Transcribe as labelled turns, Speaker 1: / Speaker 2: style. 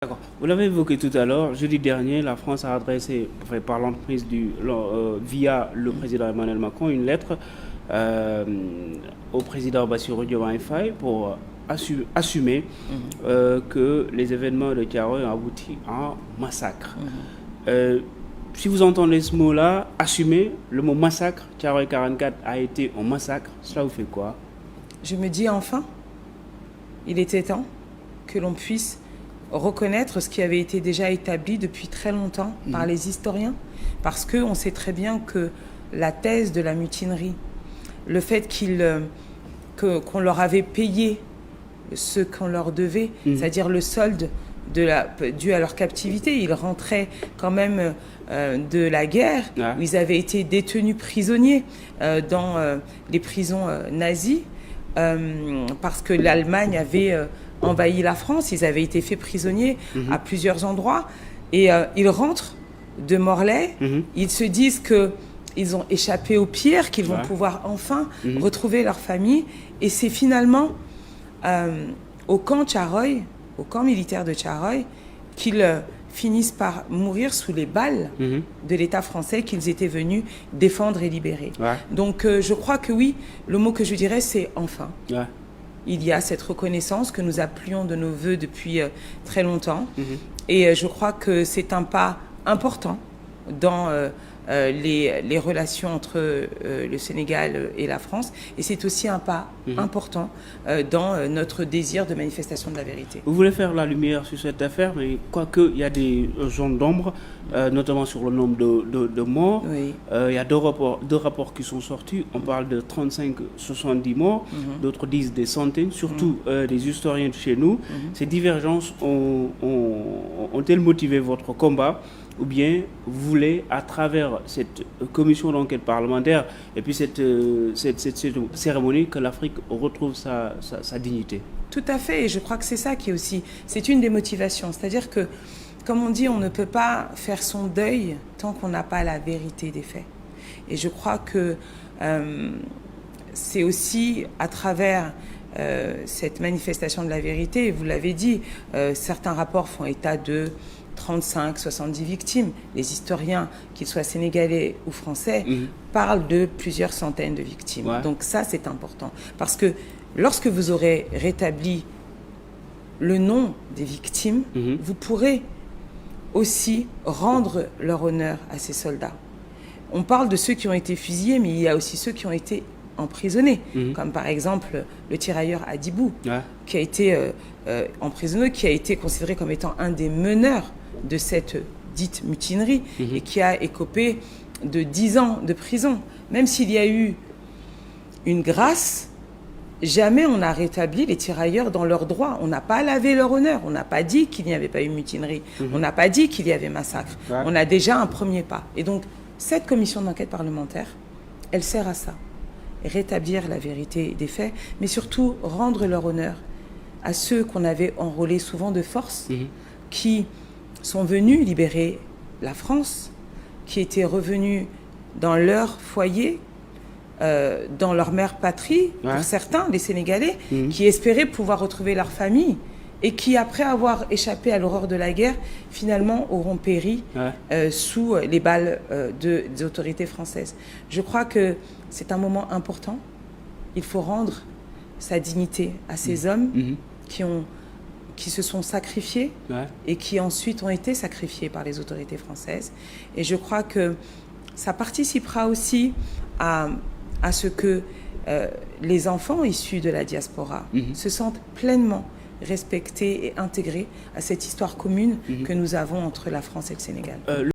Speaker 1: D'accord. Vous l'avez évoqué tout à l'heure, jeudi dernier, la France a adressé, par l'entreprise via le président Emmanuel Macron, une lettre au président Bassirou Diomaye Faye pour assumer que les événements de Thiaroye ont abouti à un massacre. Si vous entendez ce mot-là, assumer, le mot massacre, Thiaroye 44 a été un massacre, cela vous fait quoi?
Speaker 2: Je me dis enfin, il était temps que l'on puisse reconnaître ce qui avait été déjà établi depuis très longtemps par les historiens, parce qu'on sait très bien que la thèse de la mutinerie, le fait qu'on leur avait payé ce qu'on leur devait, c'est-à-dire le solde dû à leur captivité, ils rentraient quand même de la guerre, où ils avaient été détenus prisonniers dans les prisons nazies, parce que l'Allemagne avait envahi la France, ils avaient été faits prisonniers à plusieurs endroits, et ils rentrent de Morlaix, ils se disent qu'ils ont échappé aux pires, qu'ils vont pouvoir enfin retrouver leur famille, et c'est finalement au camp Thiaroye, au camp militaire de Thiaroye, qu'ils finissent par mourir sous les balles de l'État français qu'ils étaient venus défendre et libérer. Donc je crois que oui, le mot que je dirais c'est enfin. Il y a cette reconnaissance que nous appelions de nos voeux depuis très longtemps. Et je crois que c'est un pas important dans les relations entre le Sénégal et la France. Et c'est aussi un pas important dans notre désir de manifestation de la vérité.
Speaker 1: Vous voulez faire la lumière sur cette affaire, mais quoique il y a des zones d'ombre, notamment sur le nombre de morts. Il y a deux rapports qui sont sortis. On parle de 35-70 morts, d'autres disent des centaines, surtout des historiens de chez nous. Ces divergences ont-elles motivé votre combat? Ou bien vous voulez, à travers cette commission d'enquête parlementaire et puis cette cérémonie, que l'Afrique retrouve sa dignité?
Speaker 2: Tout à fait, et je crois que c'est ça qui est aussi, c'est une des motivations. C'est-à-dire que, comme on dit, on ne peut pas faire son deuil tant qu'on n'a pas la vérité des faits. Et je crois que c'est aussi à travers cette manifestation de la vérité, et vous l'avez dit, certains rapports font état de 35, 70 victimes. Les historiens, qu'ils soient sénégalais ou français, parlent de plusieurs centaines de victimes. Donc ça, c'est important. Parce que lorsque vous aurez rétabli le nom des victimes, vous pourrez aussi rendre leur honneur à ces soldats. On parle de ceux qui ont été fusillés, mais il y a aussi ceux qui ont été emprisonnés, comme par exemple le tirailleur Hadibou, qui a été emprisonné, qui a été considéré comme étant un des meneurs de cette dite mutinerie et qui a écopé de 10 ans de prison. Même s'il y a eu une grâce, jamais on n'a rétabli les tirailleurs dans leurs droits. On n'a pas lavé leur honneur. On n'a pas dit qu'il n'y avait pas eu mutinerie. On n'a pas dit qu'il y avait massacre. On a déjà un premier pas. Et donc, cette commission d'enquête parlementaire, elle sert à ça. Rétablir la vérité des faits, mais surtout rendre leur honneur à ceux qu'on avait enrôlés souvent de force, qui sont venus libérer la France, qui étaient revenus dans leur foyer, dans leur mère patrie, pour certains, les Sénégalais, qui espéraient pouvoir retrouver leur famille et qui, après avoir échappé à l'horreur de la guerre, finalement auront péri sous les balles des autorités françaises. Je crois que c'est un moment important. Il faut rendre sa dignité à ces hommes qui se sont sacrifiés et qui ensuite ont été sacrifiés par les autorités françaises. Et je crois que ça participera aussi à ce que les enfants issus de la diaspora se sentent pleinement respectés et intégrés à cette histoire commune que nous avons entre la France et le Sénégal.